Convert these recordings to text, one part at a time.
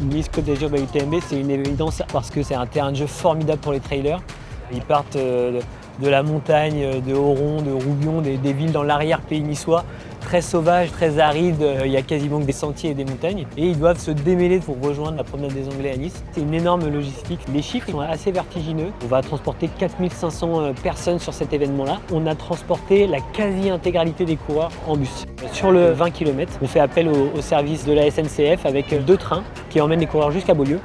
Nice Côte d'Azur by UTMB, c'est une évidence parce que c'est un terrain de jeu formidable pour les trailers. Ils partent de la montagne, de Oron, de Roubion, des villes dans l'arrière-pays niçois, très sauvages, très arides, il y a quasiment que des sentiers et des montagnes. Et ils doivent se démêler pour rejoindre la promenade des Anglais à Nice. C'est une énorme logistique. Les chiffres sont assez vertigineux. On va transporter 4500 personnes sur cet événement-là. On a transporté la quasi-intégralité des coureurs en bus. Sur le 20 km, on fait appel au service de la SNCF avec 2 trains qui emmènent les coureurs jusqu'à Beaulieu.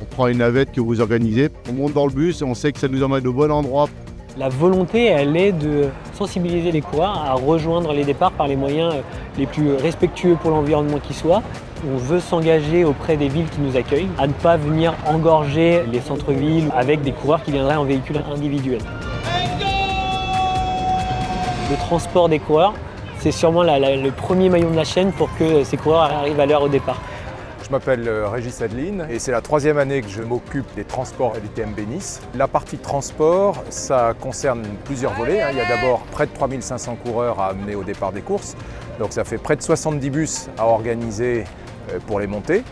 On prend une navette que vous organisez, on monte dans le bus et on sait que ça nous emmène au bon endroit. La volonté, elle est de sensibiliser les coureurs à rejoindre les départs par les moyens les plus respectueux pour l'environnement qui soit. On veut s'engager auprès des villes qui nous accueillent, à ne pas venir engorger les centres-villes avec des coureurs qui viendraient en véhicule individuel. Le transport des coureurs, c'est sûrement le premier maillon de la chaîne pour que ces coureurs arrivent à l'heure au départ. Je m'appelle Régis Adeline et c'est la 3e année que je m'occupe des transports à l'UTMB Nice. La partie transport, ça concerne plusieurs volets. Il y a d'abord près de 3500 coureurs à amener au départ des courses. Donc ça fait près de 70 bus à organiser pour les montées.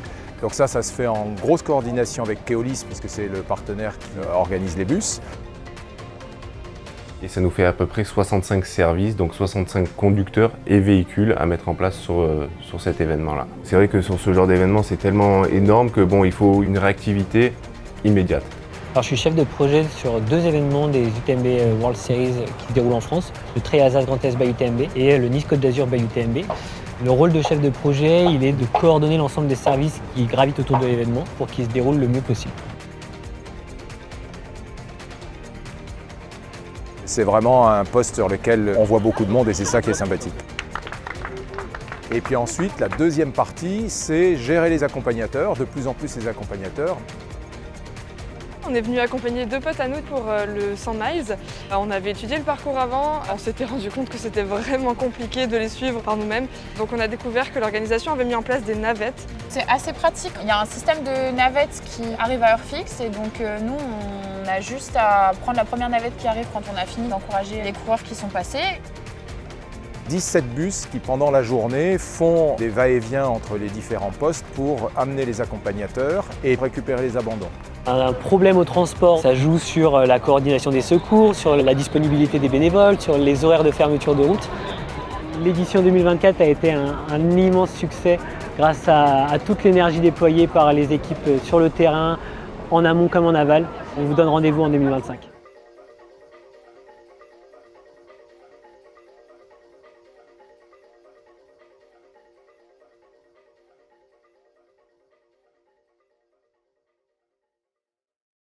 Donc ça se fait en grosse coordination avec Keolis puisque c'est le partenaire qui organise les bus. Et ça nous fait à peu près 65 services, donc 65 conducteurs et véhicules à mettre en place sur cet événement-là. C'est vrai que sur ce genre d'événement, c'est tellement énorme que il faut une réactivité immédiate. Alors, je suis chef de projet sur 2 événements des UTMB World Series qui se déroulent en France, le Trail Alsace Grand Est by UTMB et le Nice Côte d'Azur by UTMB. Le rôle de chef de projet, il est de coordonner l'ensemble des services qui gravitent autour de l'événement pour qu'il se déroule le mieux possible. C'est vraiment un poste sur lequel on voit beaucoup de monde et c'est ça qui est sympathique. Et puis ensuite, la deuxième partie, c'est gérer les accompagnateurs, de plus en plus les accompagnateurs. On est venu accompagner 2 potes à nous pour le 100 miles. On avait étudié le parcours avant, on s'était rendu compte que c'était vraiment compliqué de les suivre par nous-mêmes. Donc on a découvert que l'organisation avait mis en place des navettes. C'est assez pratique. Il y a un système de navettes qui arrive à heure fixe et donc nous, on a juste à prendre la première navette qui arrive quand on a fini d'encourager les coureurs qui sont passés. 17 bus qui, pendant la journée, font des va-et-vient entre les différents postes pour amener les accompagnateurs et récupérer les abandons. Un problème au transport, ça joue sur la coordination des secours, sur la disponibilité des bénévoles, sur les horaires de fermeture de route. L'édition 2024 a été un immense succès grâce à toute l'énergie déployée par les équipes sur le terrain, en amont comme en aval. On vous donne rendez-vous en 2025.